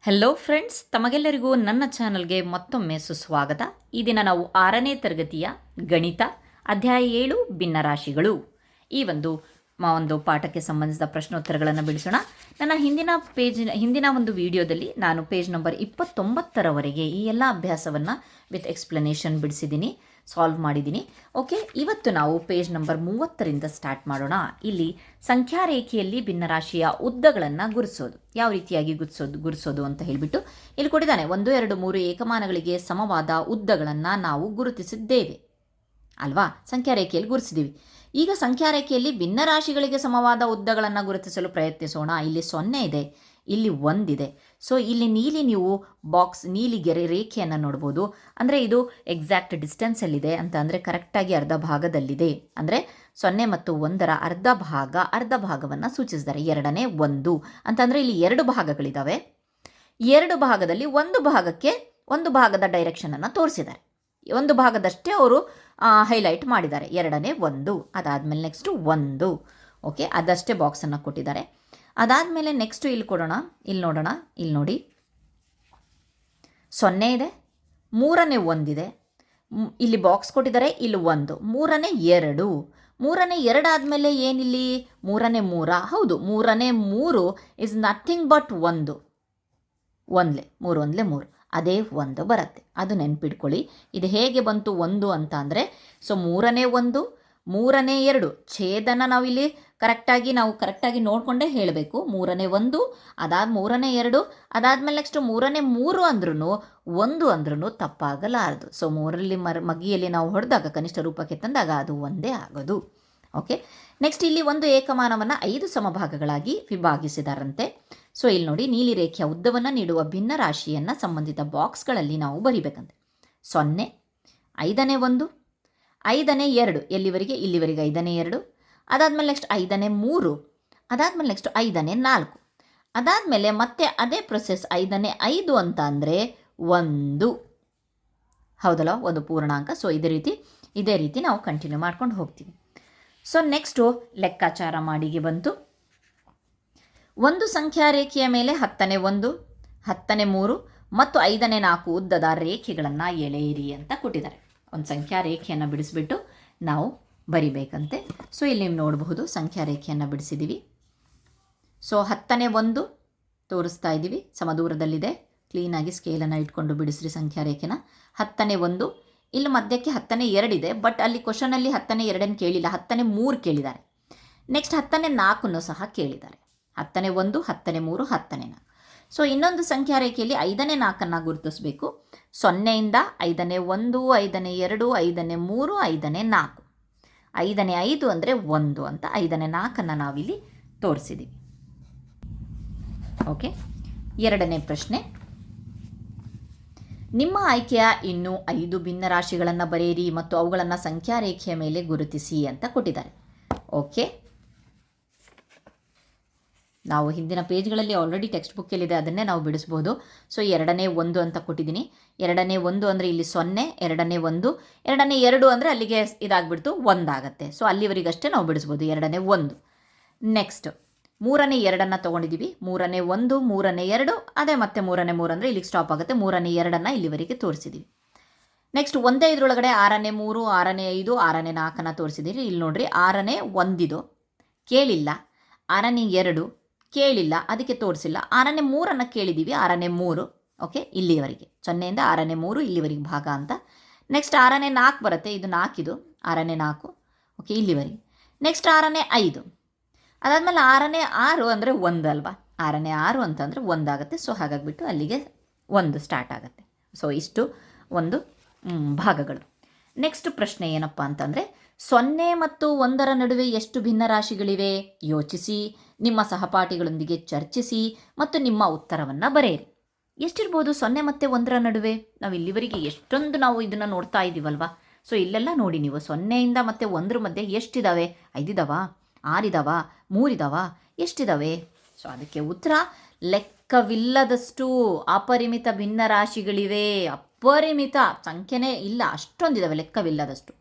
Hello friends, ತಮಗೆಲ್ಲರಿಗೂ ನನ್ನ ಚಾನಲ್ಗೆ ಮತ್ತೊಮ್ಮೆ ಸುಸ್ವಾಗತ. ಈ ದಿನ ನಾವು 6ನೇ ತರಗತಿಯ ಗಣಿತ ಅಧ್ಯಾಯ 7 ಭಿನ್ನರಾಶಿಗಳು ಈ ಒಂದು ಪಾಠಕ್ಕೆ ಸಂಬಂಧಿಸಿದ ಪ್ರಶ್ನೋತ್ತರಗಳನ್ನು ಬಿಡಿಸೋಣ. ನನ್ನ ಹಿಂದಿನ ಒಂದು ವಿಡಿಯೋದಲ್ಲಿ ನಾನು ಪೇಜ್ ನಂಬರ್ 29ರವರೆಗೆ ಈ ಎಲ್ಲ ಅಭ್ಯಾಸವನ್ನು ವಿತ್ ಎಕ್ಸ್ಪ್ಲನೇಷನ್ ಬಿಡಿಸಿದ್ದೀನಿ, ಸಾಲ್ವ್ ಮಾಡಿದ್ದೀನಿ. ಓಕೆ, ಇವತ್ತು ನಾವು ಪೇಜ್ ನಂಬರ್ 30ರಿಂದ ಸ್ಟಾರ್ಟ್ ಮಾಡೋಣ. ಇಲ್ಲಿ ಸಂಖ್ಯಾ ರೇಖೆಯಲ್ಲಿ ಭಿನ್ನರಾಶಿಯ ಉದ್ದಗಳನ್ನು ಗುರುತಿಸೋದು, ಯಾವ ರೀತಿಯಾಗಿ ಗುರುತಿಸೋದು ಅಂತ ಹೇಳಿಬಿಟ್ಟು ಇಲ್ಲಿ ಕೊಟ್ಟಿದ್ದಾನೆ. 1, 2, 3 ಏಕಮಾನಗಳಿಗೆ ಸಮವಾದ ಉದ್ದಗಳನ್ನು ನಾವು ಗುರುತಿಸಿದ್ದೇವೆ ಅಲ್ವಾ, ಸಂಖ್ಯಾ ರೇಖೆಯಲ್ಲಿ ಗುರುತಿಸಿದ್ದೀವಿ. ಈಗ ಸಂಖ್ಯಾ ರೇಖೆಯಲ್ಲಿ ಭಿನ್ನರಾಶಿಗಳಿಗೆ ಸಮವಾದ ಉದ್ದಗಳನ್ನು ಗುರುತಿಸಲು ಪ್ರಯತ್ನಿಸೋಣ. ಇಲ್ಲಿ 0 ಇದೆ, ಇಲ್ಲಿ 1 ಇದೆ. ಸೊ ಇಲ್ಲಿ ನೀವು ನೀಲಿ ರೇಖೆಯನ್ನು ನೋಡ್ಬೋದು. ಅಂದರೆ ಇದು ಎಕ್ಸಾಕ್ಟ್ ಡಿಸ್ಟೆನ್ಸಲ್ಲಿದೆ ಅಂತ, ಅಂದರೆ ಕರೆಕ್ಟಾಗಿ ಅರ್ಧ ಭಾಗದಲ್ಲಿದೆ. ಅಂದರೆ 0 ಮತ್ತು 1ರ ಅರ್ಧ ಭಾಗವನ್ನು ಸೂಚಿಸಿದ್ದಾರೆ. 2ನೇ 1 ಅಂತಂದರೆ ಇಲ್ಲಿ 2 ಭಾಗಗಳಿದ್ದಾವೆ. 2 ಭಾಗದಲ್ಲಿ ಒಂದು ಭಾಗದ ಡೈರೆಕ್ಷನನ್ನು ತೋರಿಸಿದ್ದಾರೆ. ಒಂದು ಭಾಗದಷ್ಟೇ ಅವರು ಹೈಲೈಟ್ ಮಾಡಿದ್ದಾರೆ. 2ನೇ 1, ಅದಾದಮೇಲೆ ನೆಕ್ಸ್ಟು 1. ಓಕೆ, ಅದಷ್ಟೇ ಬಾಕ್ಸನ್ನು ಕೊಟ್ಟಿದ್ದಾರೆ. ಅದಾದಮೇಲೆ ನೆಕ್ಸ್ಟು ಇಲ್ಲಿ ನೋಡೋಣ. ಇಲ್ಲಿ ನೋಡಿ, 0 ಇದೆ, 3ನೇ 1 ಇದೆ, ಇಲ್ಲಿ ಬಾಕ್ಸ್ ಕೊಟ್ಟಿದ್ದಾರೆ, ಇಲ್ಲಿ 1, 3ನೇ 2. 3ನೇ 2 ಆದಮೇಲೆ ಏನಿಲ್ಲಿ 3ನೇ 3. ಹೌದು, 3ನೇ 3 ಇಸ್ ನಥಿಂಗ್ ಬಟ್ 1. 3 ಅದೇ 1 ಬರುತ್ತೆ. ಅದು ನೆನ್ಪಿಟ್ಕೊಳ್ಳಿ. ಇದು ಹೇಗೆ ಬಂತು 1 ಅಂತ ಅಂದರೆ, ಸೊ 3ನೇ 1, 3ನೇ 2 ಛೇದನ ನಾವಿಲ್ಲಿ ಕರೆಕ್ಟಾಗಿ ನೋಡಿಕೊಂಡೇ ಹೇಳಬೇಕು. 3ನೇ 1, 3ನೇ 2, ಅದಾದಮೇಲೆ ನೆಕ್ಸ್ಟ್ 3ನೇ 3 ಅಂದ್ರೂ 1 ಅಂದ್ರೂ ತಪ್ಪಾಗಲಾರದು. ಸೊ 3ರಲ್ಲಿ ಮಗಿಯಲ್ಲಿ ನಾವು ಹೊಡೆದಾಗ, ಕನಿಷ್ಠ ರೂಪಕ್ಕೆ ತಂದಾಗ ಅದು ಒಂದೇ ಆಗೋದು. ಓಕೆ, ನೆಕ್ಸ್ಟ್ ಇಲ್ಲಿ ಒಂದು ಏಕಮಾನವನ್ನು 5 ಸಮಭಾಗಗಳಾಗಿ ವಿಭಾಗಿಸಿದಾರಂತೆ. ಸೊ ಇಲ್ಲಿ ನೋಡಿ, ನೀಲಿ ರೇಖೆಯ ಉದ್ದವನ್ನು ನೀಡುವ ಭಿನ್ನ ರಾಶಿಯನ್ನು ಸಂಬಂಧಿತ ಬಾಕ್ಸ್ಗಳಲ್ಲಿ ನಾವು ಬರಿಬೇಕಂತೆ. 0, 5ನೇ 1, 5ನೇ 2, ಎಲ್ಲಿವರೆಗೆ ಇಲ್ಲಿವರೆಗೆ 5ನೇ 2, ಅದಾದಮೇಲೆ ನೆಕ್ಸ್ಟ್ 5ನೇ 3, ಅದಾದಮೇಲೆ ನೆಕ್ಸ್ಟ್ 5ನೇ 4, ಅದಾದಮೇಲೆ ಮತ್ತೆ ಅದೇ ಪ್ರೊಸೆಸ್ 5ನೇ 5 ಅಂತ ಅಂದರೆ 1. ಹೌದಲ್ಲ, ಒಂದು ಪೂರ್ಣಾಂಕ. ಸೊ ಇದೇ ರೀತಿ ನಾವು ಕಂಟಿನ್ಯೂ ಮಾಡ್ಕೊಂಡು ಹೋಗ್ತೀವಿ. ಸೊ ನೆಕ್ಸ್ಟು ಲೆಕ್ಕಾಚಾರ ಮಾಡಿಗೆ ಬಂತು. ಒಂದು ಸಂಖ್ಯಾ ರೇಖೆಯ ಮೇಲೆ 10ನೇ 1, 10ನೇ 3 ಮತ್ತು 5ನೇ 4 ಉದ್ದದ ರೇಖೆಗಳನ್ನು ಎಳೆಯಿರಿ ಅಂತ ಕೊಟ್ಟಿದ್ದಾರೆ. ಒಂದು ಸಂಖ್ಯಾ ರೇಖೆಯನ್ನು ಬಿಡಿಸ್ಬಿಟ್ಟು ನಾವು ಬರಿಬೇಕಂತೆ. ಸೊ ಇಲ್ಲಿ ನೀವು ನೋಡಬಹುದು, ಸಂಖ್ಯಾ ರೇಖೆಯನ್ನು ಬಿಡಿಸಿದ್ದೀವಿ. ಸೊ 10ನೇ 1 ತೋರಿಸ್ತಾ ಇದ್ದೀವಿ, ಸಮದೂರದಲ್ಲಿದೆ. ಕ್ಲೀನಾಗಿ ಸ್ಕೇಲನ್ನು ಇಟ್ಕೊಂಡು ಬಿಡಿಸ್ರಿ ಸಂಖ್ಯಾ ರೇಖೆನ. 10ನೇ 1, ಇಲ್ಲಿ ಮಧ್ಯಕ್ಕೆ 10ನೇ 2 ಇದೆ, ಬಟ್ ಅಲ್ಲಿ ಕ್ವಶನಲ್ಲಿ 10ನೇ 2 ಕೇಳಿಲ್ಲ, 10ನೇ 3 ಕೇಳಿದ್ದಾರೆ. ನೆಕ್ಸ್ಟ್ 10ನೇ 4 ಸಹ ಕೇಳಿದ್ದಾರೆ. 10ನೇ 1, 10ನೇ 3, 10ನೇ 4. ಸೊ ಇನ್ನೊಂದು ಸಂಖ್ಯಾ ರೇಖೆಯಲ್ಲಿ 5ನೇ 4 ಗುರುತಿಸಬೇಕು. 0ಯಿಂದ 5ನೇ 1, 5ನೇ 2, 5ನೇ 3, 5ನೇ 4. 5ನೇ 5 ಅಂದರೆ 1 ಅಂತ 5ನೇ 4 ನಾವಿಲ್ಲಿ ತೋರಿಸಿದ್ದೀವಿ. ಓಕೆ, 2ನೇ ಪ್ರಶ್ನೆ. ನಿಮ್ಮ ಆಯ್ಕೆಯ ಇನ್ನೂ 5 ಭಿನ್ನ ರಾಶಿಗಳನ್ನು ಬರೆಯಿರಿ ಮತ್ತು ಅವುಗಳನ್ನು ಸಂಖ್ಯಾ ರೇಖೆಯ ಮೇಲೆ ಗುರುತಿಸಿ ಅಂತ ಕೊಟ್ಟಿದ್ದಾರೆ. ಓಕೆ, ನಾವು ಹಿಂದಿನ ಪೇಜ್ಗಳಲ್ಲಿ ಆಲ್ರೆಡಿ ಟೆಕ್ಸ್ಟ್ ಬುಕ್ಕಲ್ಲಿದೆ, ಅದನ್ನೇ ನಾವು ಬಿಡಿಸ್ಬೋದು. ಸೊ 2ನೇ 1 ಅಂತ ಕೊಟ್ಟಿದ್ದೀನಿ. 2ನೇ 1 ಅಂದರೆ ಇಲ್ಲಿ 0, 2ನೇ 1, 2ನೇ 2 ಅಂದರೆ ಅಲ್ಲಿಗೆ ಇದಾಗ್ಬಿಡ್ತು, 1 ಆಗುತ್ತೆ. ಸೊ ಅಲ್ಲಿವರೆಗಷ್ಟೇ ನಾವು ಬಿಡಿಸ್ಬೋದು 2ನೇ 1. ನೆಕ್ಸ್ಟ್ 3ನೇ 2 ತೊಗೊಂಡಿದ್ದೀವಿ. 3ನೇ 1, 3ನೇ 2, ಅದೇ ಮತ್ತೆ 3ನೇ 3 ಅಂದರೆ ಇಲ್ಲಿಗೆ ಸ್ಟಾಪ್ ಆಗುತ್ತೆ. 3ನೇ 2 ಇಲ್ಲಿವರೆಗೆ ತೋರಿಸಿದ್ದೀವಿ. ನೆಕ್ಸ್ಟ್ ಒಂದೇ ಇದರೊಳಗಡೆ 6ನೇ 3, 6ನೇ 5, 6ನೇ 4 ತೋರಿಸಿದ್ದೀರಿ. ಇಲ್ಲಿ ನೋಡಿರಿ, 6ನೇ 1 ಕೇಳಿಲ್ಲ, 6ನೇ 2 ಕೇಳಿಲ್ಲ, ಅದಕ್ಕೆ ತೋರಿಸಿಲ್ಲ. 6ನೇ 3 ಕೇಳಿದ್ದೀವಿ, 6ನೇ 3. ಓಕೆ, ಇಲ್ಲಿವರೆಗೆ 0ಯಿಂದ 6ನೇ 3 ಇಲ್ಲಿವರೆಗೆ ಭಾಗ ಅಂತ. ನೆಕ್ಸ್ಟ್ 6ನೇ 4 ಬರುತ್ತೆ, ಇದು 4, ಇದು 6ನೇ 4. ಓಕೆ, ಇಲ್ಲಿವರೆಗೆ. ನೆಕ್ಸ್ಟ್ 6ನೇ 5, ಅದಾದಮೇಲೆ 6ನೇ 6 ಅಂದರೆ 1 ಅಲ್ವಾ, 6ನೇ 6 ಅಂತಂದರೆ 1 ಆಗುತ್ತೆ. ಸೊ ಹಾಗಾಗಿಬಿಟ್ಟು ಅಲ್ಲಿಗೆ 1 ಸ್ಟಾರ್ಟ್ ಆಗುತ್ತೆ. ಸೊ ಇಷ್ಟು ಒಂದು ಭಾಗಗಳು. ನೆಕ್ಸ್ಟ್ ಪ್ರಶ್ನೆ ಏನಪ್ಪ ಅಂತಂದರೆ, 0 ಮತ್ತು 1ರ ನಡುವೆ ಎಷ್ಟು ಭಿನ್ನ ರಾಶಿಗಳಿವೆ? ಯೋಚಿಸಿ, ನಿಮ್ಮ ಸಹಪಾಠಿಗಳೊಂದಿಗೆ ಚರ್ಚಿಸಿ ಮತ್ತು ನಿಮ್ಮ ಉತ್ತರವನ್ನು ಬರೆಯಿರಿ. ಎಷ್ಟಿರ್ಬೋದು 0 ಮತ್ತು 1ರ ನಡುವೆ? ನಾವು ಇಲ್ಲಿವರೆಗೆ ಎಷ್ಟೊಂದು ನಾವು ಇದನ್ನು ನೋಡ್ತಾ ಇದ್ದೀವಲ್ವಾ. ಸೊ ಇಲ್ಲೆಲ್ಲ ನೋಡಿ ನೀವು, 0ಯಿಂದ ಮತ್ತು 1ರ ಮಧ್ಯೆ ಎಷ್ಟಿದ್ದಾವೆ? 5 ಇದ್ದಾವಾ, 6 ಇದ್ದಾವಾ, 3 ಇದ್ದಾವಾ, ಎಷ್ಟಿದ್ದಾವೆ? ಸೊ ಅದಕ್ಕೆ ಉತ್ತರ ಲೆಕ್ಕವಿಲ್ಲದಷ್ಟು ಅಪರಿಮಿತ ಭಿನ್ನ ರಾಶಿಗಳಿವೆ. ಅಪರಿಮಿತ ಸಂಖ್ಯೆನೇ ಇಲ್ಲ, ಅಷ್ಟೊಂದಿದ್ದಾವೆ, ಲೆಕ್ಕವಿಲ್ಲದಷ್ಟು.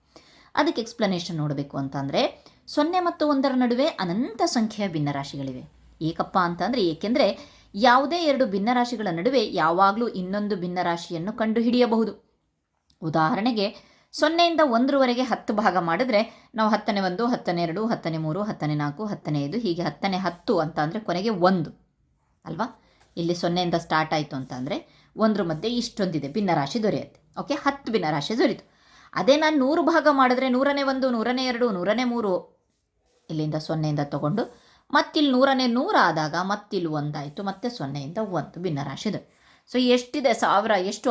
ಅದಕ್ಕೆ ಎಕ್ಸ್ಪ್ಲನೇಷನ್ ನೋಡಬೇಕು ಅಂತಂದರೆ, 0 ಮತ್ತು 1ರ ನಡುವೆ ಅನಂತ ಸಂಖ್ಯೆಯ ಭಿನ್ನರಾಶಿಗಳಿವೆ. ಏಕಪ್ಪ ಅಂತಂದರೆ, ಏಕೆಂದರೆ ಯಾವುದೇ ಎರಡು ಭಿನ್ನರಾಶಿಗಳ ನಡುವೆ ಯಾವಾಗಲೂ ಇನ್ನೊಂದು ಭಿನ್ನರಾಶಿಯನ್ನು ಕಂಡುಹಿಡಿಯಬಹುದು. ಉದಾಹರಣೆಗೆ 0ಇಂದ 1ರವರೆಗೆ 10 ಭಾಗ ಮಾಡಿದ್ರೆ ನಾವು 10ನೇ 1, 10ನೇ 2, 10ನೇ 3, 10ನೇ 4, 10ನೇ 5 ಹೀಗೆ 10ನೇ 10 ಅಂತ ಅಂದರೆ ಕೊನೆಗೆ 1 ಅಲ್ವಾ. ಇಲ್ಲಿ 0ಇಂದ ಸ್ಟಾರ್ಟ್ ಆಯಿತು ಅಂತ ಅಂದರೆ 1ರ ಮಧ್ಯೆ ಇಷ್ಟೊಂದಿದೆ ಭಿನ್ನರಾಶಿ ದೊರೆಯುತ್ತೆ. ಓಕೆ, 10 ಭಿನ್ನರಾಶಿ ದೊರೀತು. ಅದೇ ನಾನು 100 ಭಾಗ ಮಾಡಿದ್ರೆ 100ನೇ 1, 100ನೇ 2, 100ನೇ 3 ಇಲ್ಲಿಂದ 0ಇಂದ ತೊಗೊಂಡು ಮತ್ತಿಲ್ಲಿ 100ನೇ 100 ಆದಾಗ ಮತ್ತಿಲ್ಲಿ 1 ಆಯಿತು, ಮತ್ತೆ 0ಇಂದ 1 ಭಿನ್ನರಾಶಿ ಇದೆ. ಸೊ ಎಷ್ಟಿದೆ? 1000, ಎಷ್ಟು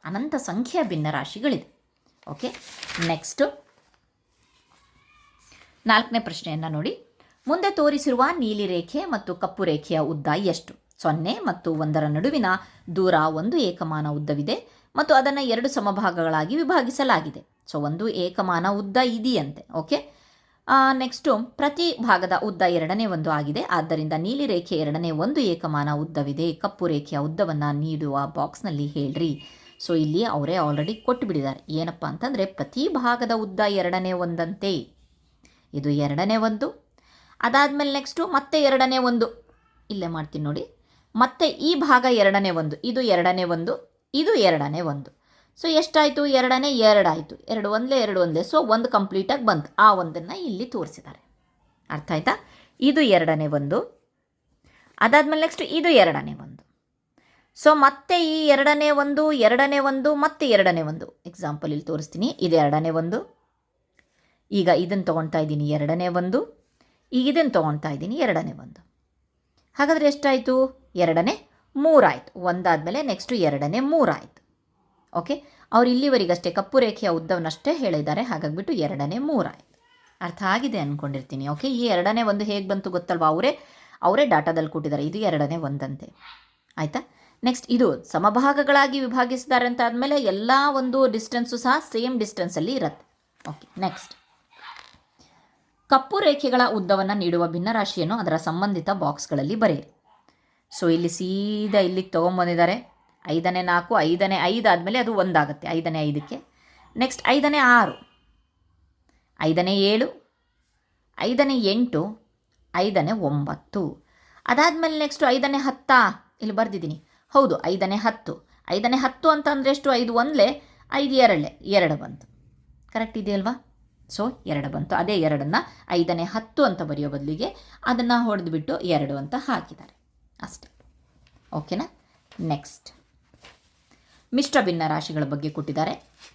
ಅನಂತ ಸಂಖ್ಯೆಯ ಭಿನ್ನರಾಶಿಗಳಿದೆ. ಓಕೆ, ನೆಕ್ಸ್ಟು 4ನೇ ಪ್ರಶ್ನೆಯನ್ನು ನೋಡಿ. ಮುಂದೆ ತೋರಿಸಿರುವ ನೀಲಿ ರೇಖೆ ಮತ್ತು ಕಪ್ಪು ರೇಖೆಯ ಉದ್ದ ಎಷ್ಟು? 0 ಮತ್ತು 1ರ ನಡುವಿನ ದೂರ ಒಂದು ಏಕಮಾನ ಉದ್ದವಿದೆ ಮತ್ತು ಅದನ್ನು 2 ಸಮಭಾಗಗಳಾಗಿ ವಿಭಾಗಿಸಲಾಗಿದೆ. ಸೊ ಒಂದು ಏಕಮಾನ ಉದ್ದ ಇದೆಯಂತೆ. ಓಕೆ, ನೆಕ್ಸ್ಟು ಪ್ರತಿ ಭಾಗದ ಉದ್ದ 2ನೇ 1 ಆಗಿದೆ. ಆದ್ದರಿಂದ ನೀಲಿ ರೇಖೆ 2ನೇ 1 ಏಕಮಾನ ಉದ್ದವಿದೆ. ಕಪ್ಪು ರೇಖೆಯ ಉದ್ದವನ್ನು ನೀಡುವ ಬಾಕ್ಸ್ನಲ್ಲಿ ಹೇಳ್ರಿ. ಸೊ ಇಲ್ಲಿ ಅವರೇ ಆಲ್ರೆಡಿ ಕೊಟ್ಟುಬಿಟ್ಟಿದ್ದಾರೆ. ಏನಪ್ಪ ಅಂತಂದರೆ ಪ್ರತಿ ಭಾಗದ ಉದ್ದ 2ನೇ 1 ಅಂತೆ. ಇದು 2ನೇ 1. ಅದಾದಮೇಲೆ ನೆಕ್ಸ್ಟು ಮತ್ತೆ 2ನೇ 1 ಇಲ್ಲೇ ಮಾಡ್ತೀನಿ ನೋಡಿ. ಮತ್ತೆ ಈ ಭಾಗ 2ನೇ 1, ಇದು 2ನೇ 1, ಇದು 2ನೇ 1. ಸೊ ಎಷ್ಟಾಯಿತು? 2ನೇ 2 ಆಯಿತು. 2 ಒಂದಲೇ 2 ಒಂದಲೇ. ಸೊ 1 ಕಂಪ್ಲೀಟಾಗಿ ಬಂತು. ಆ 1ನ್ನು ಇಲ್ಲಿ ತೋರಿಸಿದ್ದಾರೆ. ಅರ್ಥ ಆಯ್ತಾ? ಇದು 2ನೇ 1. ಅದಾದಮೇಲೆ ನೆಕ್ಸ್ಟ್ ಇದು 2ನೇ 1. ಸೊ ಮತ್ತೆ ಈ 2ನೇ 1, 2ನೇ 1 ಮತ್ತೆ 2ನೇ 1. ಎಕ್ಸಾಂಪಲ್ ಇಲ್ಲಿ ತೋರಿಸ್ತೀನಿ. ಇದು 2ನೇ 1. ಈಗ ಇದನ್ನು ತೊಗೊಳ್ತಾ ಇದ್ದೀನಿ 2ನೇ 1. ಈಗ ಇದನ್ನು ತೊಗೊಳ್ತಾ ಇದ್ದೀನಿ 2ನೇ 1. ಹಾಗಾದರೆ ಎಷ್ಟಾಯಿತು? 2ನೇ 3 ಆಯಿತು. ಒಂದಾದಮೇಲೆ ನೆಕ್ಸ್ಟು 2ನೇ 3 ಆಯಿತು. ಓಕೆ, ಅವ್ರು ಇಲ್ಲಿವರೆಗಷ್ಟೇ ಕಪ್ಪು ರೇಖೆಯ ಉದ್ದವನ್ನಷ್ಟೇ ಹೇಳಿದ್ದಾರೆ. ಹಾಗಾಗಿಬಿಟ್ಟು 2ನೇ 3 ಆಯಿತು. ಅರ್ಥ ಆಗಿದೆ ಅಂದ್ಕೊಂಡಿರ್ತೀನಿ. ಓಕೆ, ಈ 2ನೇ 1 ಹೇಗೆ ಬಂತು ಗೊತ್ತಲ್ವಾ? ಅವರೇ ಡಾಟಾದಲ್ಲಿ ಕೊಟ್ಟಿದ್ದಾರೆ. ಇದು 2ನೇ 1 ಅಂತೆ. ಆಯಿತಾ? ನೆಕ್ಸ್ಟ್ ಇದು ಸಮಭಾಗಗಳಾಗಿ ವಿಭಾಗಿಸಿದ್ದಾರೆ ಅಂತ ಆದಮೇಲೆ ಎಲ್ಲ ಒಂದು ಡಿಸ್ಟೆನ್ಸು ಸಹ ಸೇಮ್ ಡಿಸ್ಟೆನ್ಸಲ್ಲಿ ಇರುತ್ತೆ. ಓಕೆ, ನೆಕ್ಸ್ಟ್ ಕಪ್ಪು ರೇಖೆಗಳ ಉದ್ದವನ್ನು ನೀಡುವ ಭಿನ್ನರಾಶಿಯನ್ನು ಅದರ ಸಂಬಂಧಿತ ಬಾಕ್ಸ್ಗಳಲ್ಲಿ ಬರೆಯಿರಿ. ಸೊ ಇಲ್ಲಿ ಸೀದಾ ಇಲ್ಲಿಗೆ ತೊಗೊಂಬಂದಿದ್ದಾರೆ. 5ನೇ 4, 5ನೇ 5 ಆದಮೇಲೆ ಅದು 1 ಆಗುತ್ತೆ. 5ನೇ 5ಕ್ಕೆ ನೆಕ್ಸ್ಟ್ 5ನೇ 6, 5ನೇ 7, 5ನೇ 8, 5ನೇ 9. ಅದಾದಮೇಲೆ ನೆಕ್ಸ್ಟು 5ನೇ 10 ಇಲ್ಲಿ ಬರೆದಿದ್ದೀನಿ. ಹೌದು, 5ನೇ 10. 5ನೇ 10 ಅಂತ ಅಂದರೆ ಎಷ್ಟು? 5 ಒಂದಲೇ 5 2 2 ಬಂತು. ಕರೆಕ್ಟ್ ಇದೆಯಲ್ವಾ? ಸೊ 2 ಬಂತು. ಅದೇ 2ನ್ನು 5ನೇ 10 ಅಂತ ಬರೆಯೋ ಬದಲಿಗೆ ಅದನ್ನು ಹೊಡೆದುಬಿಟ್ಟು 2 ಅಂತ ಹಾಕಿದ್ದಾರೆ ಅಷ್ಟೇ. ಓಕೆನಾ? ನೆಕ್ಸ್ಟ್ ಮಿಶ್ರ ಭಿನ್ನರಾಶಿಗಳ ಬಗ್ಗೆ ಕೊಟ್ಟಿದ್ದಾರೆ.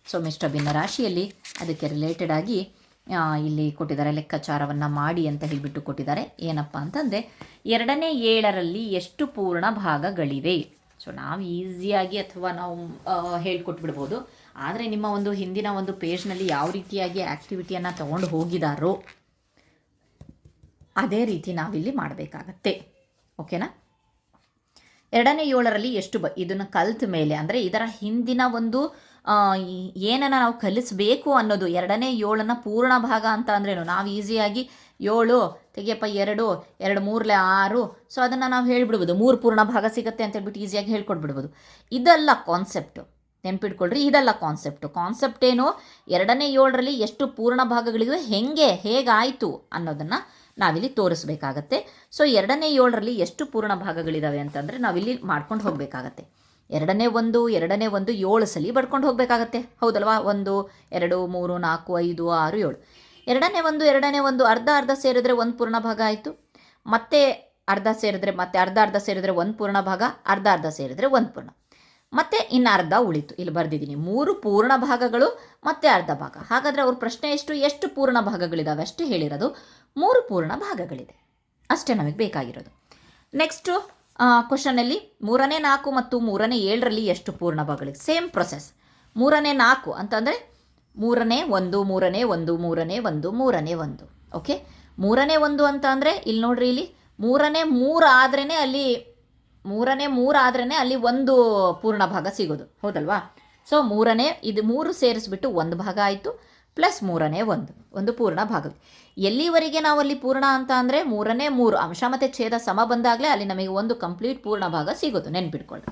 ಸೊ ಮಿಶ್ರ ಭಿನ್ನರಾಶಿಯಲ್ಲಿ ಅದಕ್ಕೆ ರಿಲೇಟೆಡ್ ಆಗಿ ಇಲ್ಲಿ ಕೊಟ್ಟಿದ್ದಾರೆ. ಲೆಕ್ಕಾಚಾರವನ್ನು ಮಾಡಿ ಅಂತ ಹೇಳಿಬಿಟ್ಟು ಕೊಟ್ಟಿದ್ದಾರೆ. ಏನಪ್ಪ ಅಂತಂದರೆ 2ನೇ 7ರಲ್ಲಿ ಎಷ್ಟು ಪೂರ್ಣ ಭಾಗಗಳಿವೆ? ಸೊ ನಾವು ಈಸಿಯಾಗಿ ಅಥವಾ ನಾವು ಹೇಳ್ಕೊಟ್ಬಿಡ್ಬೋದು. ಆದರೆ ನಿಮ್ಮ ಒಂದು ಹಿಂದಿನ ಒಂದು ಪೇಜ್ನಲ್ಲಿ ಯಾವ ರೀತಿಯಾಗಿ ಆ್ಯಕ್ಟಿವಿಟಿಯನ್ನು ತೊಗೊಂಡು ಹೋಗಿದಾರೋ ಅದೇ ರೀತಿ ನಾವಿಲ್ಲಿ ಮಾಡಬೇಕಾಗತ್ತೆ. ಓಕೆನಾ? 2ನೇ 7ರಲ್ಲಿ ಎಷ್ಟು ಇದನ್ನು ಕಲಿತ ಮೇಲೆ ಅಂದರೆ ಇದರ ಹಿಂದಿನ ಒಂದು ಏನನ್ನು ನಾವು ಕಲಿಸಬೇಕು ಅನ್ನೋದು 2ನೇ 7ನ ಪೂರ್ಣ ಭಾಗ ಅಂತ ಅಂದ್ರೇನು? ನಾವು ಈಸಿಯಾಗಿ 7 ತೆಗಿಯಪ್ಪ 2 2 3 6. ಸೊ ಅದನ್ನು ನಾವು ಹೇಳಿಬಿಡ್ಬೋದು. 3 ಪೂರ್ಣ ಭಾಗ ಸಿಗುತ್ತೆ ಅಂತ ಹೇಳ್ಬಿಟ್ಟು ಈಸಿಯಾಗಿ ಹೇಳ್ಕೊಟ್ಬಿಡ್ಬೋದು. ಇದಲ್ಲ ಕಾನ್ಸೆಪ್ಟು. ನೆನ್ಪಿಟ್ಕೊಳ್ರಿ, ಇದಲ್ಲ ಕಾನ್ಸೆಪ್ಟ್ ಏನು? 2ನೇ 7ರಲ್ಲಿ ಎಷ್ಟು ಪೂರ್ಣ ಭಾಗಗಳಿವೆ, ಹೇಗಾಯಿತು ಅನ್ನೋದನ್ನು ನಾವಿಲ್ಲಿ ತೋರಿಸ್ಬೇಕಾಗತ್ತೆ. ಸೊ 2ನೇ 7ರಲ್ಲಿ ಎಷ್ಟು ಪೂರ್ಣ ಭಾಗಗಳಿದ್ದಾವೆ ಅಂತಂದರೆ ನಾವಿಲ್ಲಿ ಮಾಡ್ಕೊಂಡು ಹೋಗಬೇಕಾಗತ್ತೆ. 2ನೇ 1 2ನೇ 1 7 ಸಲ ಬಡ್ಕೊಂಡು ಹೋಗಬೇಕಾಗತ್ತೆ. ಹೌದಲ್ವಾ? 1 2 3 4 5 6 7. 2ನೇ 1 2ನೇ 1 ಅರ್ಧ ಸೇರಿದ್ರೆ 1 ಪೂರ್ಣ ಭಾಗ ಆಯಿತು. ಮತ್ತೆ ಅರ್ಧ ಸೇರಿದ್ರೆ ಮತ್ತೆ ಅರ್ಧ ಸೇರಿದ್ರೆ 1 ಪೂರ್ಣ ಭಾಗ, ಅರ್ಧ ಸೇರಿದ್ರೆ 1 ಪೂರ್ಣ. ಮತ್ತೆ ಇನ್ನು ಅರ್ಧ ಉಳಿತು. ಇಲ್ಲಿ ಬರೆದಿದ್ದೀನಿ 3 ಪೂರ್ಣ ಭಾಗಗಳು ಮತ್ತೆ ಅರ್ಧ ಭಾಗ. ಹಾಗಾದರೆ ಅವ್ರ ಪ್ರಶ್ನೆ ಎಷ್ಟು ಪೂರ್ಣ ಭಾಗಗಳಿದ್ದಾವೆ ಅಷ್ಟೇ ಹೇಳಿರೋದು. 3 ಪೂರ್ಣ ಭಾಗಗಳಿದೆ ಅಷ್ಟೇ ನಮಗೆ ಬೇಕಾಗಿರೋದು. ನೆಕ್ಸ್ಟು ಕ್ವಶನಲ್ಲಿ 3ನೇ 4 ಮತ್ತು 3ನೇ 7ರಲ್ಲಿ ಎಷ್ಟು ಪೂರ್ಣ ಭಾಗಗಳಿವೆ? Same process. 3ನೇ 4 ಅಂತಂದರೆ 3ನೇ 1 3ನೇ 1 3ನೇ 1 3ನೇ 1. ಓಕೆ, 3ನೇ 1 ಅಂತ ಅಂದರೆ ಇಲ್ಲಿ ನೋಡ್ರಿ, ಇಲ್ಲಿ 3ನೇ 3 ಆದ್ರೇ ಅಲ್ಲಿ 1 ಪೂರ್ಣ ಭಾಗ ಸಿಗೋದು. ಹೌದಲ್ವಾ? ಸೊ 3ನೇ ಇದು 3 ಸೇರಿಸ್ಬಿಟ್ಟು 1 ಭಾಗ ಆಯಿತು. ಪ್ಲಸ್ 3ನೇ 1 ಪೂರ್ಣ ಭಾಗ. ಎಲ್ಲಿವರೆಗೆ ನಾವು ಅಲ್ಲಿ ಪೂರ್ಣ ಅಂತ ಅಂದರೆ 3ನೇ 3 ಅಂಶ ಮತ್ತು ಛೇದ ಸಮ ಬಂದಾಗಲೇ ಅಲ್ಲಿ ನಮಗೆ 1 ಕಂಪ್ಲೀಟ್ ಪೂರ್ಣ ಭಾಗ ಸಿಗೋದು. ನೆನ್ಪಿಟ್ಕೊಳ್ಳಿ.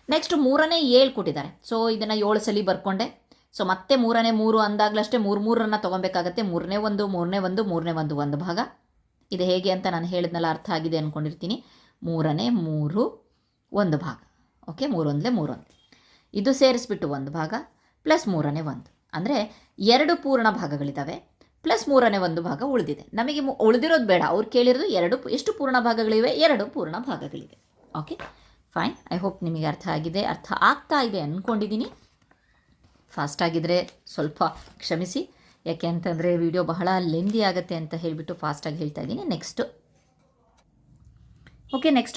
ನೆಕ್ಸ್ಟ್ 3ನೇ 7 ಕೊಟ್ಟಿದ್ದಾರೆ. ಸೊ ಇದನ್ನು 7 ಸಲ ಬರ್ಕೊಂಡೆ. ಸೊ ಮತ್ತೆ 3ನೇ 3 ಅಂದಾಗಲಷ್ಟೇ 3 ತೊಗೊಬೇಕಾಗತ್ತೆ. 3ನೇ 1 3ನೇ 1 3ನೇ 1 1 ಭಾಗ. ಇದು ಹೇಗೆ ಅಂತ ನಾನು ಹೇಳಿದ್ನಲ್ಲ, ಅರ್ಥ ಆಗಿದೆ ಅಂದ್ಕೊಂಡಿರ್ತೀನಿ. ಮೂರನೇ 3 ಒಂದು ಭಾಗ. ಓಕೆ, 3 ಒಂದಲೇ 3 ಇದು ಸೇರಿಸ್ಬಿಟ್ಟು ಒಂದು ಭಾಗ ಪ್ಲಸ್ ಮೂರನೇ 1 ಅಂದರೆ 2 ಪೂರ್ಣ ಭಾಗಗಳಿದ್ದಾವೆ ಪ್ಲಸ್ ಮೂರನೇ 1 ಭಾಗ ಉಳಿದಿದೆ. ನಮಗೆ ಉಳಿದಿರೋದು ಬೇಡ, ಅವ್ರು ಕೇಳಿರೋದು ಎಷ್ಟು ಪೂರ್ಣ ಭಾಗಗಳಿವೆ? 2 ಪೂರ್ಣ ಭಾಗಗಳಿವೆ. Okay fine. ಐ ಹೋಪ್ ನಿಮಗೆ ಅರ್ಥ ಆಗಿದೆ, ಅರ್ಥ ಆಗ್ತಾ ಇದೆ ಅಂದ್ಕೊಂಡಿದ್ದೀನಿ. ಫಾಸ್ಟ್ ಆಗಿದ್ದರೆ ಸ್ವಲ್ಪ ಕ್ಷಮಿಸಿ, ಯಾಕೆ ಅಂತಂದರೆ ವಿಡಿಯೋ ಬಹಳ ಲೆಂದಿ ಆಗುತ್ತೆ ಅಂತ ಹೇಳಿಬಿಟ್ಟು ಫಾಸ್ಟಾಗಿ ಹೇಳ್ತಾ ಇದ್ದೀನಿ. ನೆಕ್ಸ್ಟ್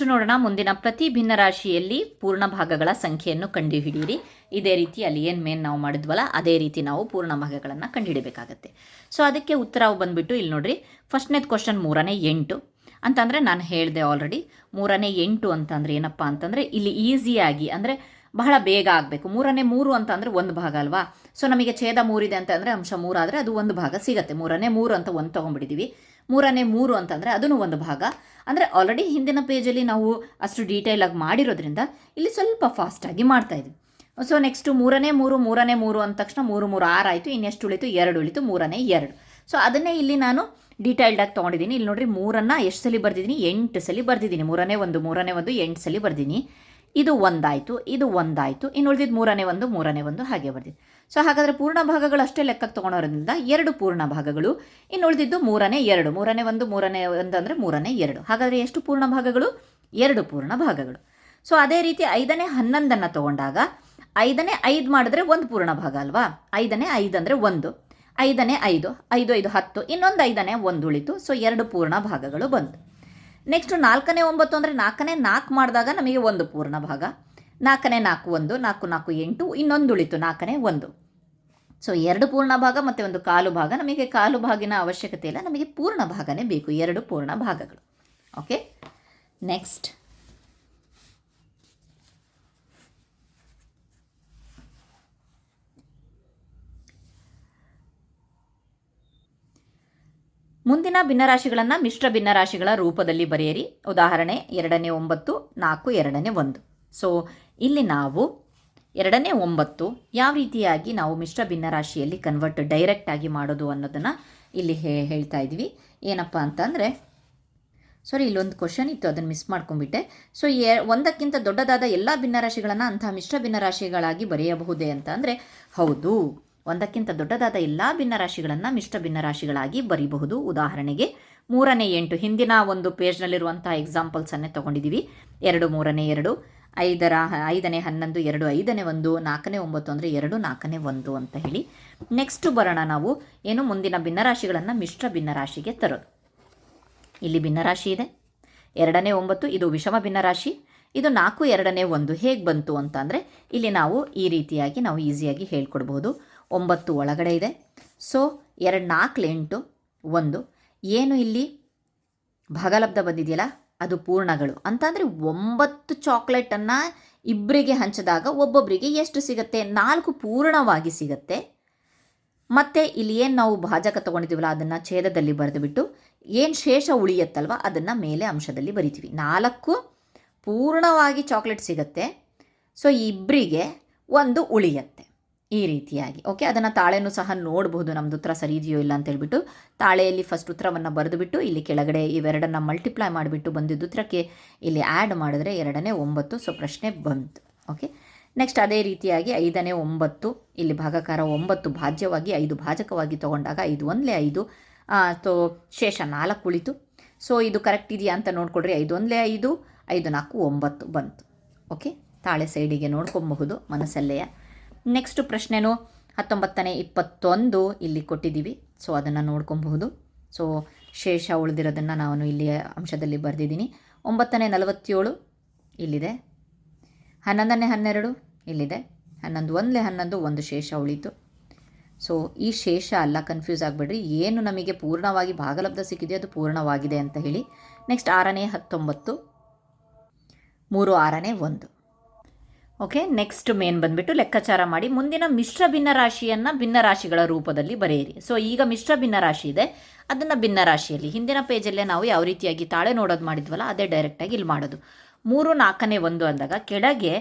ನೋಡೋಣ. ಮುಂದಿನ ಪ್ರತಿ ಭಿನ್ನರಾಶಿಯಲ್ಲಿ ಪೂರ್ಣ ಭಾಗಗಳ ಸಂಖ್ಯೆಯನ್ನು ಕಂಡುಹಿಡಿಯಿರಿ. ಇದೇ ರೀತಿ ಅಲ್ಲಿ ಏನು ಮೇನ್ ನಾವು ಮಾಡಿದ್ವಲ್ಲ ಅದೇ ರೀತಿ ನಾವು ಪೂರ್ಣ ಭಾಗಗಳನ್ನು ಕಂಡುಹಿಡಬೇಕಾಗತ್ತೆ. ಸೊ ಅದಕ್ಕೆ ಉತ್ತರ ಬಂದುಬಿಟ್ಟು ಇಲ್ಲಿ ನೋಡಿರಿ, ಫಸ್ಟ್ನೇದು ಕ್ವಶನ್ 3ನೇ 8 ಅಂತಂದರೆ ನಾನು ಹೇಳಿದೆ ಆಲ್ರೆಡಿ. 3ನೇ 8 ಅಂತಂದರೆ ಏನಪ್ಪ ಅಂತಂದರೆ ಇಲ್ಲಿ ಈಸಿಯಾಗಿ ಅಂದರೆ ಬಹಳ ಬೇಗ ಆಗಬೇಕು. 3ನೇ 3 ಅಂತಂದರೆ ಒಂದು ಭಾಗ ಅಲ್ವಾ. ಸೊ ನಮಗೆ ಛೇದ 3 ಇದೆ ಅಂತಂದರೆ ಅಂಶ 3 ಆದರೆ ಅದು ಒಂದು ಭಾಗ ಸಿಗುತ್ತೆ. 3ನೇ 3 ಅಂತ ಒಂದು ತೊಗೊಂಡ್ಬಿಟ್ಟಿದ್ದೀವಿ. 3ನೇ 3 ಅಂತಂದರೆ ಅದನ್ನು ಒಂದು ಭಾಗ. ಅಂದರೆ ಆಲ್ರೆಡಿ ಹಿಂದಿನ ಪೇಜಲ್ಲಿ ನಾವು ಅಷ್ಟು ಡೀಟೇಲಾಗಿ ಮಾಡಿರೋದ್ರಿಂದ ಇಲ್ಲಿ ಸ್ವಲ್ಪ ಫಾಸ್ಟಾಗಿ ಮಾಡ್ತಾಯಿದ್ವಿ. ಸೊ ನೆಕ್ಸ್ಟು 3ನೇ 3 ಅಂದ ತಕ್ಷಣ 3 3 6 ಆಯಿತು. ಇನ್ನೆಷ್ಟು ಉಳಿತು? 2 ಉಳಿತು. 3ನೇ 2. ಸೊ ಅದನ್ನೇ ಇಲ್ಲಿ ನಾನು ಡೀಟೇಲ್ಡಾಗಿ ತೊಗೊಂಡಿದ್ದೀನಿ. ಇಲ್ಲಿ ನೋಡಿರಿ, 3ಅನ್ನು ಎಷ್ಟು ಸಲ ಬರ್ದಿದ್ದೀನಿ? 8 ಸಲ ಬರ್ದಿದ್ದೀನಿ. 3ನೇ 1 8 ಸಲ ಬರ್ದಿದ್ದೀನಿ. ಇದು ಒಂದಾಯಿತು, ಇದು ಒಂದಾಯಿತು, ಇನ್ನು ಉಳಿದಿದ್ದು 3ನೇ 1 ಹಾಗೆ ಬರ್ದಿದ್ದು. ಸೊ ಹಾಗಾದರೆ ಪೂರ್ಣ ಭಾಗಗಳು ಅಷ್ಟೇ ಲೆಕ್ಕಕ್ಕೆ ತೊಗೊಳೋದ್ರಿಂದ 2 ಪೂರ್ಣ ಭಾಗಗಳು, ಇನ್ನು ಉಳಿದಿದ್ದು 3ನೇ 2. 3ನೇ 1 ಅಂದರೆ 3ನೇ 2. ಹಾಗಾದರೆ ಎಷ್ಟು ಪೂರ್ಣ ಭಾಗಗಳು? 2 ಪೂರ್ಣ ಭಾಗಗಳು. ಸೊ ಅದೇ ರೀತಿ 5ನೇ 11 ತೊಗೊಂಡಾಗ 5ನೇ 5 ಮಾಡಿದ್ರೆ 1 ಪೂರ್ಣ ಭಾಗ ಅಲ್ವಾ. 5ನೇ 5 ಅಂದರೆ 1, 5ನೇ 5 5 5 10, ಇನ್ನೊಂದು 5ನೇ 1 ಉಳಿತು. ಸೊ 2 ಪೂರ್ಣ ಭಾಗಗಳು ಬಂತು. ನೆಕ್ಸ್ಟ್ 4ನೇ 9 ಅಂದರೆ 4ನೇ 4 ಮಾಡಿದಾಗ ನಮಗೆ 1 ಪೂರ್ಣ ಭಾಗ. 4ನೇ 4 1, 4 4 8, ಇನ್ನೊಂದು ಉಳಿತು 4ನೇ 1. ಸೊ 2 ಪೂರ್ಣ ಭಾಗ ಮತ್ತು ಒಂದು ಕಾಲು ಭಾಗ. ನಮಗೆ ಕಾಲು ಭಾಗಿನ ಅವಶ್ಯಕತೆ ಇಲ್ಲ, ನಮಗೆ ಪೂರ್ಣ ಭಾಗನೇ ಬೇಕು, 2 ಪೂರ್ಣ ಭಾಗಗಳು. ಓಕೆ ನೆಕ್ಸ್ಟ್ ಮುಂದಿನ ಭಿನ್ನರಾಶಿಗಳನ್ನು ಮಿಶ್ರ ಭಿನ್ನರಾಶಿಗಳ ರೂಪದಲ್ಲಿ ಬರೆಯಿರಿ. ಉದಾಹರಣೆ 2ನೇ 9 4 2ನೇ 1. ಸೊ ಇಲ್ಲಿ ನಾವು 2ನೇ 9 ಯಾವ ರೀತಿಯಾಗಿ ನಾವು ಮಿಶ್ರ ಭಿನ್ನರಾಶಿಯಲ್ಲಿ ಕನ್ವರ್ಟ್ ಡೈರೆಕ್ಟಾಗಿ ಮಾಡೋದು ಅನ್ನೋದನ್ನು ಇಲ್ಲಿ ಹೇಳ್ತಾ ಇದ್ವಿ. ಏನಪ್ಪ ಅಂತಂದರೆ ಇಲ್ಲೊಂದು ಕ್ವಶನ್ ಇತ್ತು, ಅದನ್ನು ಮಿಸ್ ಮಾಡ್ಕೊಂಡ್ಬಿಟ್ಟೆ. ಸೊ 1ಕ್ಕಿಂತ ದೊಡ್ಡದಾದ ಎಲ್ಲ ಭಿನ್ನರಾಶಿಗಳನ್ನು ಅಂತಹ ಮಿಶ್ರ ಭಿನ್ನರಾಶಿಗಳಾಗಿ ಬರೆಯಬಹುದೇ ಅಂತ ಅಂದರೆ ಹೌದು, 1ಕ್ಕಿಂತ ದೊಡ್ಡದಾದ ಎಲ್ಲ ಭಿನ್ನರಾಶಿಗಳನ್ನು ಮಿಶ್ರ ಭಿನ್ನರಾಶಿಗಳಾಗಿ ಬರೀಬಹುದು. ಉದಾಹರಣೆಗೆ 3ನೇ 8 ಹಿಂದಿನ ಒಂದು ಪೇಜ್ನಲ್ಲಿರುವಂಥ ಎಕ್ಸಾಂಪಲ್ಸನ್ನೇ ತೊಗೊಂಡಿದ್ದೀವಿ. 2 3ನೇ 2, 5ನೇ 11 2 5ನೇ 1, 4ನೇ 9 ಅಂದರೆ 2 4ನೇ 1 ಅಂತ ಹೇಳಿ. ನೆಕ್ಸ್ಟು ಬರೋಣ ನಾವು ಮುಂದಿನ ಭಿನ್ನರಾಶಿಗಳನ್ನು ಮಿಶ್ರ ಭಿನ್ನರಾಶಿಗೆ ತರೋದು. ಇಲ್ಲಿ ಭಿನ್ನರಾಶಿ ಇದೆ 2ನೇ 9, ಇದು ವಿಷಮ ಭಿನ್ನರಾಶಿ. ಇದು 4 2ನೇ 1 ಹೇಗೆ ಬಂತು ಅಂತ ಅಂದರೆ ಇಲ್ಲಿ ನಾವು ಈ ರೀತಿಯಾಗಿ ನಾವು ಈಸಿಯಾಗಿ ಹೇಳ್ಕೊಡ್ಬೋದು. 9 ಒಳಗಡೆ ಇದೆ. ಸೊ 2 4 8 1. ಏನು ಇಲ್ಲಿ ಭಾಗಲಬ್ಧ ಬಂದಿದೆಯಲ್ಲ ಅದು ಪೂರ್ಣಗಳು ಅಂತಂದರೆ 9 ಚಾಕ್ಲೇಟನ್ನು ಇಬ್ಬರಿಗೆ ಹಂಚಿದಾಗ ಒಬ್ಬೊಬ್ಬರಿಗೆ ಎಷ್ಟು ಸಿಗುತ್ತೆ? 4 ಪೂರ್ಣವಾಗಿ ಸಿಗುತ್ತೆ. ಮತ್ತು ಇಲ್ಲಿ ಏನು ನಾವು ಭಾಜಕ ತೊಗೊಂಡಿದ್ದೀವಲ್ಲ ಅದನ್ನು ಛೇದದಲ್ಲಿ ಬರೆದುಬಿಟ್ಟು ಏನು ಶೇಷ ಉಳಿಯುತ್ತಲ್ವ ಅದನ್ನು ಮೇಲೆ ಅಂಶದಲ್ಲಿ ಬರಿತೀವಿ. 4 ಪೂರ್ಣವಾಗಿ ಚಾಕ್ಲೇಟ್ ಸಿಗುತ್ತೆ. ಸೊ ಇಬ್ಬರಿಗೆ 1 ಉಳಿಯುತ್ತೆ ಈ ರೀತಿಯಾಗಿ. ಓಕೆ, ಅದನ್ನು ತಾಳೆನೂ ಸಹ ನೋಡಬಹುದು, ನಮ್ಮದು ಉತ್ತರ ಸರಿ ಇದೆಯೋ ಇಲ್ಲ ಅಂತೇಳ್ಬಿಟ್ಟು. ತಾಳೆಯಲ್ಲಿ ಫಸ್ಟ್ ಉತ್ತರವನ್ನು ಬರೆದುಬಿಟ್ಟು ಇಲ್ಲಿ ಕೆಳಗಡೆ ಇವೆರಡನ್ನು ಮಲ್ಟಿಪ್ಲೈ ಮಾಡಿಬಿಟ್ಟು ಬಂದಿದ್ದು ಉತ್ತರಕ್ಕೆ ಇಲ್ಲಿ ಆ್ಯಡ್ ಮಾಡಿದ್ರೆ 2ನೇ 9. ಸೊ ಪ್ರಶ್ನೆ ಬಂತು. ಓಕೆ ನೆಕ್ಸ್ಟ್ ಅದೇ ರೀತಿಯಾಗಿ 5ನೇ 9 ಇಲ್ಲಿ ಭಾಗಕಾರ 9 ಭಾಜ್ಯವಾಗಿ 5 ಭಾಜಕವಾಗಿ ತೊಗೊಂಡಾಗ 5 1 5. ಸೊ ಶೇಷ 4 ಉಳಿತು. ಸೊ ಇದು ಕರೆಕ್ಟ್ ಇದೆಯಾ ಅಂತ ನೋಡ್ಕೊಡ್ರಿ. 5 1 5 5 4 9 ಬಂತು. ಓಕೆ, ತಾಳೆ ಸೈಡಿಗೆ ನೋಡ್ಕೊಬಹುದು ಮನಸ್ಸಲ್ಲೆಯ. ನೆಕ್ಸ್ಟ್ ಪ್ರಶ್ನೆನೂ 19ನೇ 21 ಇಲ್ಲಿ ಕೊಟ್ಟಿದ್ದೀವಿ. ಸೊ ಅದನ್ನು ನೋಡ್ಕೊಬಹುದು. ಸೊ ಶೇಷ ಉಳಿದಿರೋದನ್ನು ನಾನು ಇಲ್ಲಿ ಅಂಶದಲ್ಲಿ ಬರೆದಿದ್ದೀನಿ. 9ನೇ 47 ಇಲ್ಲಿದೆ. 11ನೇ 12 ಇಲ್ಲಿದೆ. 11 1 11 1 ಶೇಷ ಉಳಿತು. ಸೊ ಈ ಶೇಷ ಅಲ್ಲ, ಕನ್ಫ್ಯೂಸ್ ಆಗಿಬಿಡ್ರಿ. ಏನು ನಮಗೆ ಪೂರ್ಣವಾಗಿ ಭಾಗಲಬ್ಧ ಸಿಕ್ಕಿದೆಯೋ ಅದು ಪೂರ್ಣವಾಗಿದೆ ಅಂತ ಹೇಳಿ. ನೆಕ್ಸ್ಟ್ 6ನೇ 19 3 6ನೇ 1. ಓಕೆ ನೆಕ್ಸ್ಟ್ ಮೇನ್ ಬಂದುಬಿಟ್ಟು ಲೆಕ್ಕಾಚಾರ ಮಾಡಿ ಮುಂದಿನ ಮಿಶ್ರ ಭಿನ್ನರಾಶಿಯನ್ನು ಭಿನ್ನರಾಶಿಗಳ ರೂಪದಲ್ಲಿ ಬರೆಯಿರಿ. ಸೊ ಈಗ ಮಿಶ್ರ ಭಿನ್ನರಾಶಿ ಇದೆ, ಅದನ್ನು ಭಿನ್ನರಾಶಿಯಲ್ಲಿ ಹಿಂದಿನ ಪೇಜಲ್ಲೇ ನಾವು ಯಾವ ರೀತಿಯಾಗಿ ತಾಳೆ ನೋಡೋದು ಮಾಡಿದ್ವಲ್ಲ ಅದೇ ಡೈರೆಕ್ಟಾಗಿ ಇಲ್ಲಿ ಮಾಡೋದು. 3 4ನೇ 1 ಅಂದಾಗ ಕೆಳಗೆ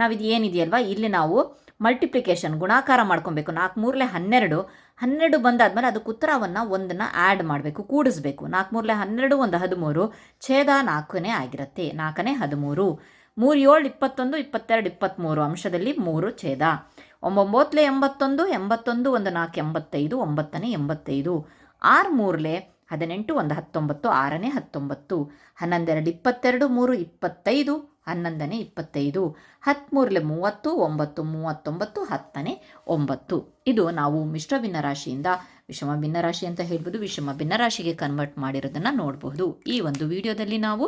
ನಾವಿದು ಏನಿದೆಯಲ್ವ ಇಲ್ಲಿ ನಾವು ಮಲ್ಟಿಪ್ಲಿಕೇಶನ್ ಗುಣಾಕಾರ ಮಾಡ್ಕೊಬೇಕು. 4 ಮೂರಲೆ 12, 12 ಬಂದಾದಮೇಲೆ ಅದಕ್ಕೆ ಉತ್ತರವನ್ನು ಒಂದನ್ನು ಆ್ಯಡ್ ಮಾಡಬೇಕು, ಕೂಡಿಸ್ಬೇಕು. 4 ಮೂರಲೆ 12, 1 13, ಛೇದ 4ನೇ ಆಗಿರುತ್ತೆ. 4ನೇ 13, 3 7 21, 22 23, ಅಂಶದಲ್ಲಿ 3 ಛೇದ. 9 81, 81 1 4 85, 9ನೇ 85. 6 ಮೂರಲೆ 18, 1 19, 6ನೇ 19. 11 2 22, 3 25, 11ನೇ 25. 10 ಮೂರಲೆ 30, 9 39, 10ನೇ 9. ಇದು ನಾವು ಮಿಶ್ರ ಭಿನ್ನರಾಶಿಯಿಂದ ವಿಷಮ ಭಿನ್ನರಾಶಿ ಅಂತ ಹೇಳ್ಬೋದು, ವಿಷಮ ಭಿನ್ನರಾಶಿಗೆ ಕನ್ವರ್ಟ್ ಮಾಡಿರೋದನ್ನು ನೋಡಬಹುದು. ಈ ಒಂದು ವಿಡಿಯೋದಲ್ಲಿ ನಾವು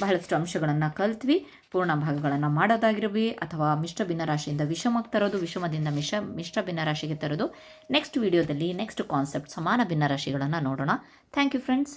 ಬಹಳಷ್ಟು ಅಂಶಗಳನ್ನು ಕಲ್ತ್ವಿ. ಪೂರ್ಣ ಭಾಗಗಳನ್ನು ಮಾಡೋದಾಗಿರಲಿ ಅಥವಾ ಮಿಶ್ರ ಭಿನ್ನರಾಶಿಯಿಂದ ವಿಷಮಕ್ಕೆ ತರೋದು, ವಿಷಮದಿಂದ ಮಿಶ್ರ ಭಿನ್ನರಾಶಿಗೆ ತರೋದು. ನೆಕ್ಸ್ಟ್ ವಿಡಿಯೋದಲ್ಲಿ ನೆಕ್ಸ್ಟ್ ಕಾನ್ಸೆಪ್ಟ್ ಸಮಾನ ಭಿನ್ನರಾಶಿಗಳನ್ನು ನೋಡೋಣ. Thank you friends.